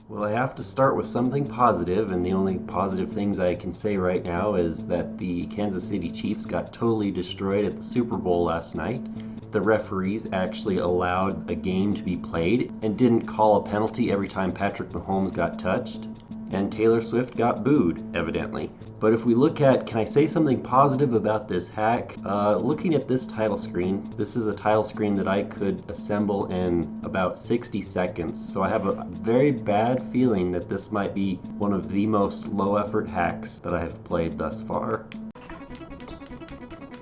Well, I have to start with something positive, and the only positive things I can say right now is that the Kansas City Chiefs got totally destroyed at the Super Bowl last night. The referees actually allowed a game to be played and didn't call a penalty every time Patrick Mahomes got touched. And Taylor Swift got booed, evidently. But if we look at, can I say something positive about this hack? Looking at this title screen, this is a title screen that I could assemble in about 60 seconds. So I have a very bad feeling that this might be one of the most low effort hacks that I have played thus far.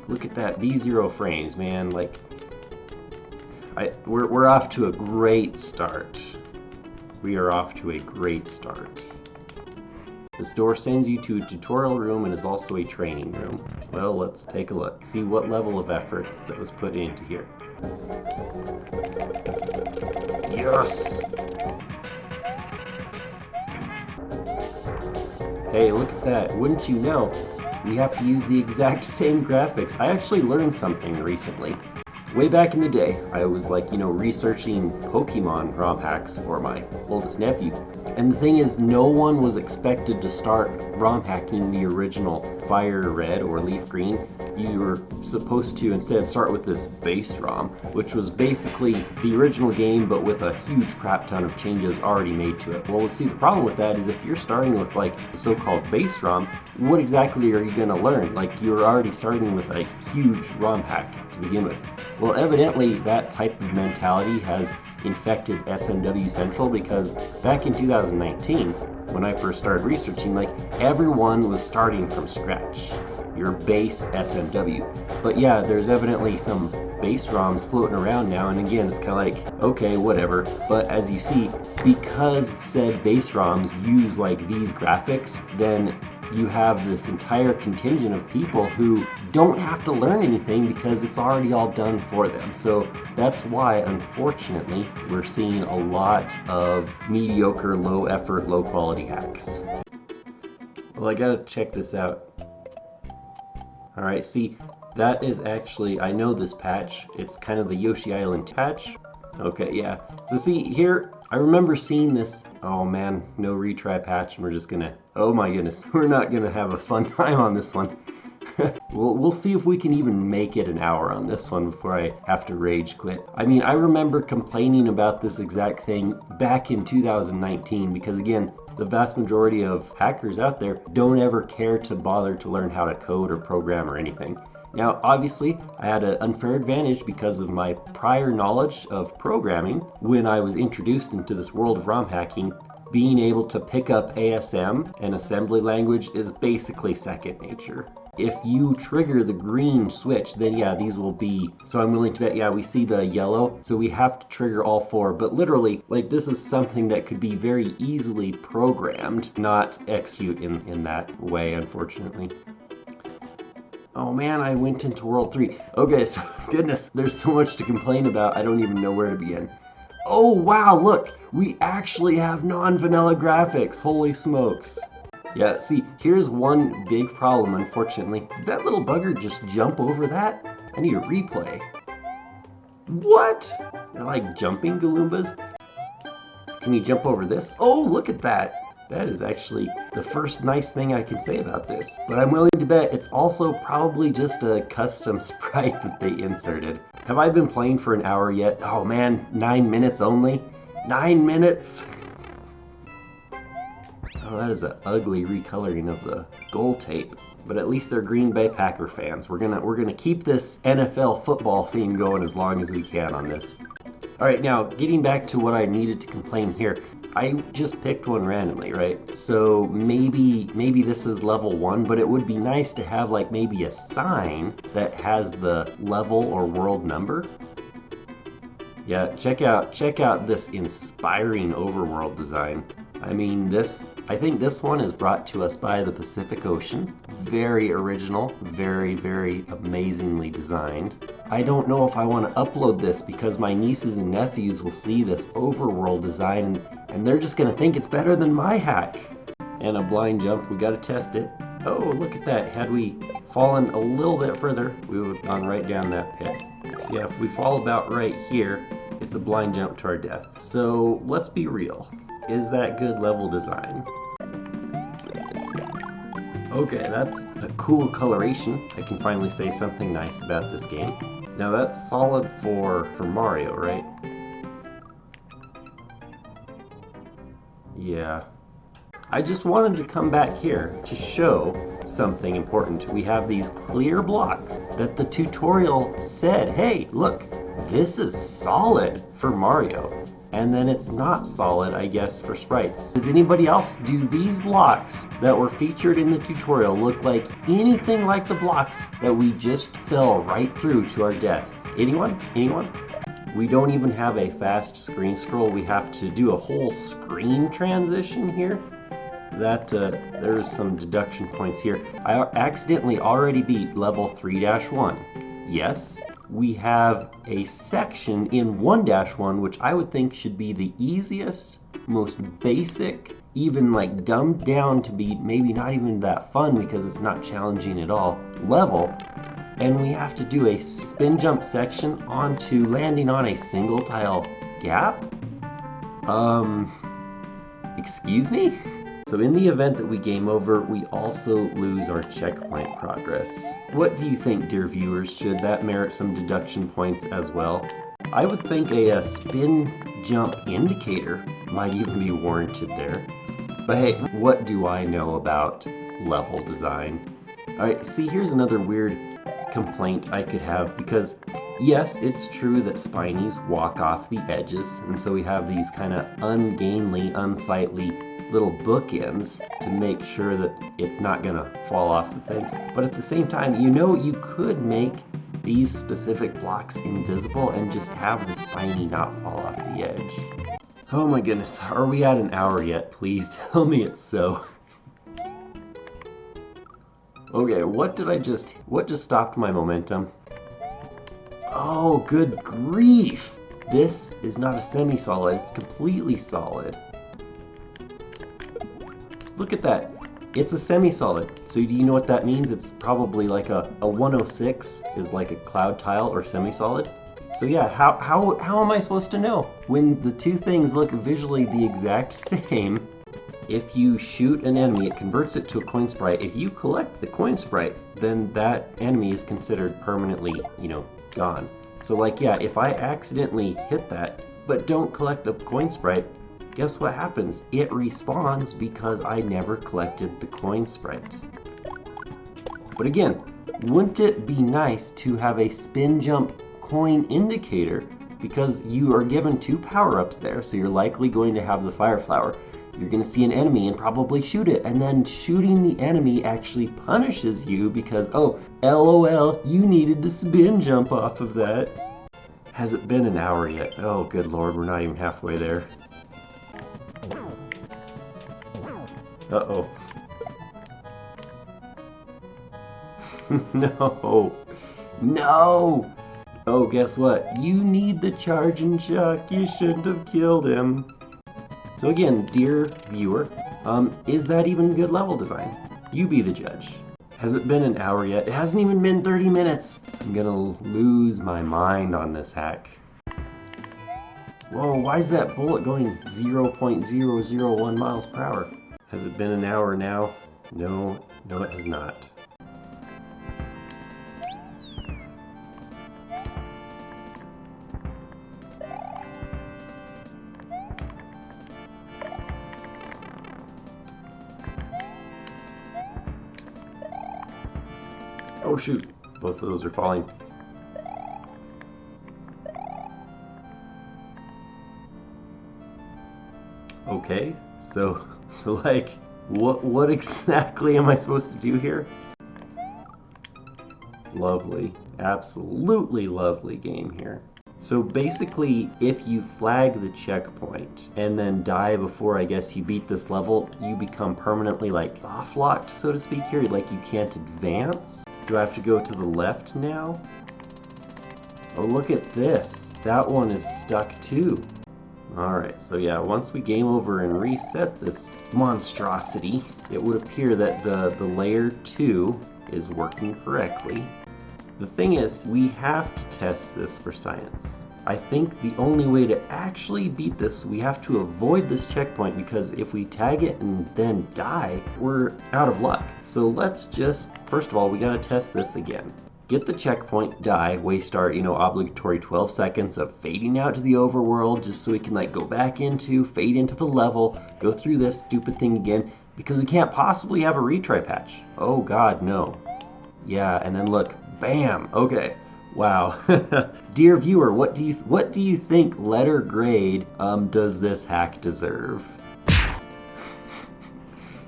Look at that, V0 frames, man. Like, we're off to a great start. We are off to a great start. This door sends you to a tutorial room and is also a training room. Well, let's take a look. See what level of effort that was put into here. Yes! Hey, look at that. Wouldn't you know, we have to use the exact same graphics. I actually learned something recently. Way back in the day, I was researching Pokemon ROM hacks for my oldest nephew. And the thing is, no one was expected to start ROM hacking the original Fire Red or Leaf Green. You were supposed to instead start with this base ROM, which was basically the original game but with a huge crap ton of changes already made to it. Well, see, the problem with that is if you're starting with the so-called base ROM, what exactly are you going to learn? You're already starting with a huge ROM hack to begin with. Well, evidently that type of mentality has infected SMW Central, because back in 2019, when I first started researching, everyone was starting from scratch. Your base SMW. But yeah, there's evidently some base ROMs floating around now, and again, it's kind of okay, whatever. But as you see, because said base ROMs use these graphics, then you have this entire contingent of people who don't have to learn anything because it's already all done for them. So that's why, unfortunately, we're seeing a lot of mediocre, low effort, low quality hacks. Well, I gotta check this out. Alright, see, that is actually, I know this patch. It's kind of the Yoshi Island patch. Okay, yeah. So see, here, I remember seeing this. Oh man, no retry patch, and we're just gonna, oh my goodness, we're not gonna have a fun time on this one. We'll see if we can even make it an hour on this one before I have to rage quit. I mean, I remember complaining about this exact thing back in 2019 because, again, the vast majority of hackers out there don't ever care to bother to learn how to code or program or anything. Now, obviously, I had an unfair advantage because of my prior knowledge of programming when I was introduced into this world of ROM hacking. Being able to pick up ASM and assembly language is basically second nature. If you trigger the green switch, then yeah, these will be, so I'm willing to bet, yeah, we see the yellow, so we have to trigger all four, but literally, this is something that could be very easily programmed, not execute in that way, unfortunately. Oh man, I went into World 3. Okay, so goodness, there's so much to complain about, I don't even know where to begin. Oh wow, look, we actually have non-vanilla graphics, holy smokes. Yeah, see, here's one big problem, unfortunately. Did that little bugger just jump over that? I need a replay. What? They're jumping Galoombas? Can you jump over this? Oh, look at that! That is actually the first nice thing I can say about this. But I'm willing to bet it's also probably just a custom sprite that they inserted. Have I been playing for an hour yet? Oh man, 9 minutes only? 9 minutes? Oh, that is an ugly recoloring of the goal tape. But at least they're Green Bay Packer fans. We're gonna keep this NFL football theme going as long as we can on this. Alright, now getting back to what I needed to complain here. I just picked one randomly, right? So maybe this is level 1, but it would be nice to have maybe a sign that has the level or world number. Yeah, check out this inspiring overworld design. I mean, I think this one is brought to us by the Pacific Ocean. Very original, very, very amazingly designed. I don't know if I want to upload this because my nieces and nephews will see this overworld design and they're just gonna think it's better than my hack. And a blind jump, we gotta test it. Oh, look at that. Had we fallen a little bit further, we would have gone right down that pit. So yeah, if we fall about right here, it's a blind jump to our death. So let's be real. Is that good level design? Okay, that's a cool coloration. I can finally say something nice about this game. Now that's solid for Mario, right? Yeah. I just wanted to come back here to show something important. We have these clear blocks that the tutorial said, hey, look, this is solid for Mario. And then it's not solid, I guess, for sprites. Does anybody else, do these blocks that were featured in the tutorial look like anything like the blocks that we just fell right through to our death? Anyone? Anyone? We don't even have a fast screen scroll. We have to do a whole screen transition here. That there's some deduction points here. I accidentally already beat level 3-1. Yes. We have a section in 1-1, which I would think should be the easiest, most basic, even like dumbed down to be maybe not even that fun because it's not challenging at all, level. And we have to do a spin jump section onto landing on a single tile gap? Excuse me? So in the event that we game over, we also lose our checkpoint progress. What do you think, dear viewers? Should that merit some deduction points as well? I would think a spin jump indicator might even be warranted there. But hey, what do I know about level design? Alright, see, here's another weird complaint I could have, because yes, it's true that spinies walk off the edges, and so we have these kind of ungainly, unsightly little bookends to make sure that it's not gonna fall off the thing. But at the same time, you know, you could make these specific blocks invisible and just have the spiny not fall off the edge. Oh my goodness, are we at an hour yet? Please tell me it's so. Okay, what just stopped my momentum? Oh, good grief! This is not a semi-solid, it's completely solid. Look at that. It's a semi-solid. So do you know what that means? It's probably like a 106 is like a cloud tile or semi-solid. So yeah, how am I supposed to know? When the two things look visually the exact same, if you shoot an enemy, it converts it to a coin sprite. If you collect the coin sprite, then that enemy is considered permanently, you know, gone. So like, yeah, if I accidentally hit that, but don't collect the coin sprite, guess what happens? It respawns because I never collected the coin sprite. But again, wouldn't it be nice to have a spin jump coin indicator? Because you are given 2 power-ups there, so you're likely going to have the fire flower. You're going to see an enemy and probably shoot it, and then shooting the enemy actually punishes you because, oh, LOL, you needed to spin jump off of that. Has it been an hour yet? Oh, good lord, we're not even halfway there. Uh-oh. No! No! Oh, guess what? You need the charging chuck. You shouldn't have killed him. So again, dear viewer, is that even good level design? You be the judge. Has it been an hour yet? It hasn't even been 30 minutes. I'm gonna lose my mind on this hack. Whoa, why is that bullet going 0.001 miles per hour? Has it been an hour now? No, it has not. Oh shoot, both of those are falling. Okay, so like, what exactly am I supposed to do here? Lovely, absolutely lovely game here. So basically, if you flag the checkpoint and then die before, I guess, you beat this level, you become permanently like soft locked, so to speak here, like you can't advance. Do I have to go to the left now? Oh, look at this. That one is stuck too. Alright, so yeah, once we game over and reset this monstrosity, it would appear that the layer 2 is working correctly. The thing is, we have to test this for science. I think the only way to actually beat this, we have to avoid this checkpoint, because if we tag it and then die, we're out of luck. So let's just, first of all, we gotta test this again. Get the checkpoint, die, waste our, obligatory 12 seconds of fading out to the overworld just so we can go back into, fade into the level, go through this stupid thing again, because we can't possibly have a retry patch. Oh God, no. Yeah, and then look, bam, okay. Wow. Dear viewer, what do you think letter grade does this hack deserve?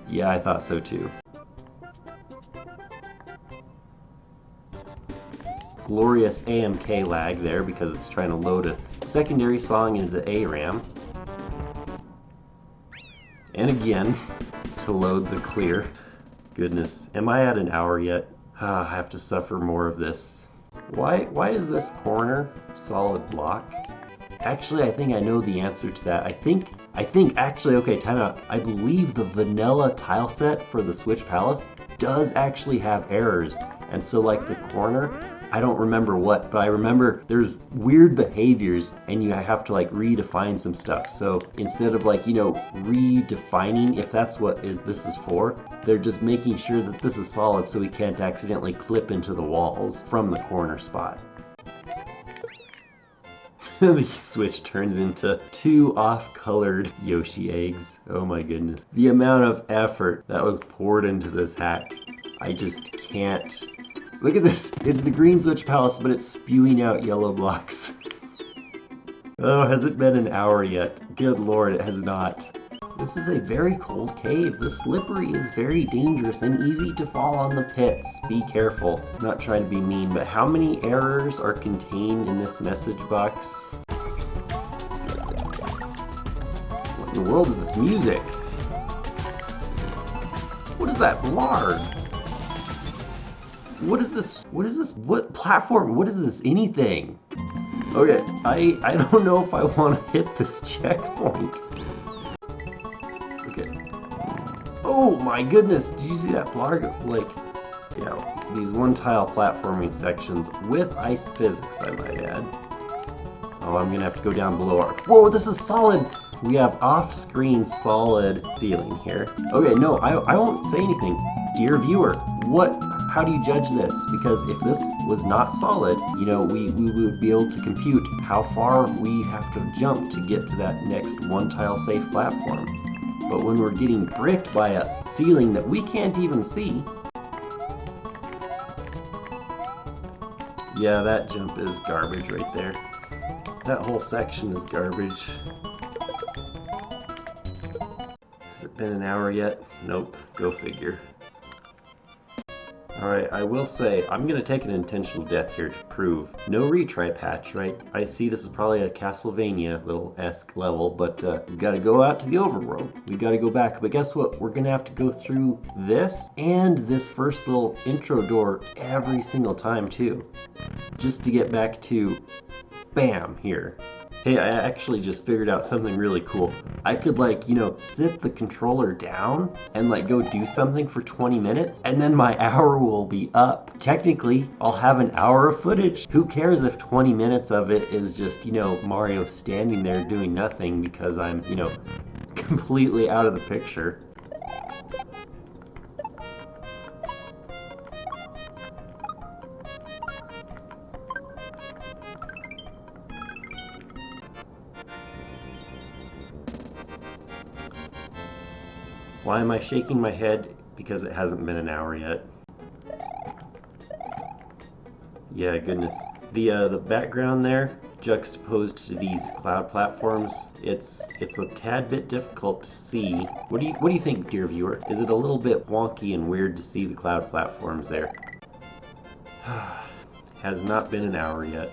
Yeah, I thought so too. Glorious AMK lag there because it's trying to load a secondary song into the ARAM. And again, to load the clear. Goodness, am I at an hour yet? I have to suffer more of this. Why is this corner solid block? Actually, I think I know the answer to that. I think actually, okay, time out. I believe the vanilla tile set for the Switch Palace does actually have errors. And so the corner, I don't remember what, but I remember there's weird behaviors and you have to redefine some stuff. So instead of redefining if that's what this is for, they're just making sure that this is solid so we can't accidentally clip into the walls from the corner spot. The Switch turns into 2 off-colored Yoshi eggs. Oh my goodness. The amount of effort that was poured into this hack, I just can't. Look at this. It's the green Switch Palace, but it's spewing out yellow blocks. Oh, has it been an hour yet? Good lord, it has not. This is a very cold cave. The slippery is very dangerous and easy to fall on the pits. Be careful. I'm not trying to be mean, but how many errors are contained in this message box? What in the world is this music? What is that blarg? What is this? What is this? What platform? What is this? Anything? Okay, I don't know if I want to hit this checkpoint. Okay. Oh my goodness! Did you see that blarg? Yeah, these one-tile platforming sections with ice physics, I might add. Oh, I'm gonna have to go down below our. Whoa, this is solid. We have off-screen solid ceiling here. Okay, no, I won't say anything. Dear viewer, how do you judge this? Because if this was not solid, we would be able to compute how far we have to jump to get to that next one-tile safe platform. But when we're getting bricked by a ceiling that we can't even see, yeah, that jump is garbage right there. That whole section is garbage. Has it been an hour yet? Nope, go figure. Alright, I will say, I'm going to take an intentional death here to prove. No retry patch, right? I see this is probably a Castlevania little-esque level, but we've got to go out to the overworld. We've got to go back, but guess what? We're going to have to go through this and this first little intro door every single time, too. Just to get back to, bam, here. Hey, I actually just figured out something really cool. I could sit the controller down and go do something for 20 minutes and then my hour will be up. Technically, I'll have an hour of footage. Who cares if 20 minutes of it is just, Mario standing there doing nothing because I'm, completely out of the picture. Why am I shaking my head? Because it hasn't been an hour yet. Yeah, goodness. The background there, juxtaposed to these cloud platforms, it's a tad bit difficult to see. What do you think, dear viewer? Is it a little bit wonky and weird to see the cloud platforms there? Has not been an hour yet.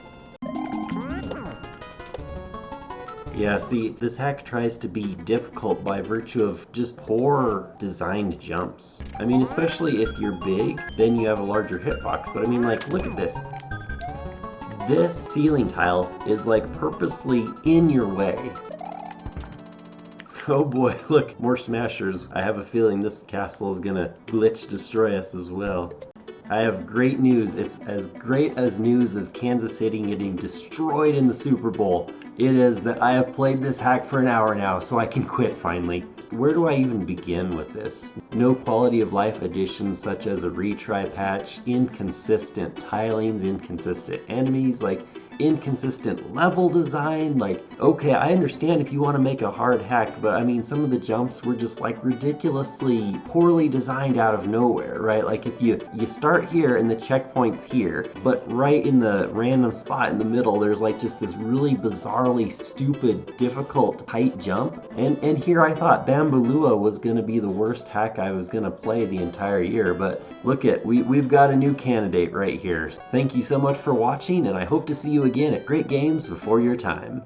Yeah, see, this hack tries to be difficult by virtue of just poor designed jumps. I mean, especially if you're big, then you have a larger hitbox, but I mean, look at this. This ceiling tile is purposely in your way. Oh boy, look, more smashers. I have a feeling this castle is gonna glitch destroy us as well. I have great news. It's as great as news as Kansas City getting destroyed in the Super Bowl. It is that I have played this hack for an hour now, so I can quit finally. Where do I even begin with this? No quality of life additions such as a retry patch, inconsistent tilings, inconsistent enemies, like inconsistent level design. Like, okay, I understand if you want to make a hard hack, but I mean, some of the jumps were just like ridiculously poorly designed out of nowhere, right? Like if you start here and the checkpoint's here, but right in the random spot in the middle, there's like just this really bizarrely stupid, difficult height jump. And here I thought Bambalua was gonna be the worst hack I was gonna play the entire year, but look at, we've got a new candidate right here. Thank you so much for watching, and I hope to see you again at Great Games Before Your Time.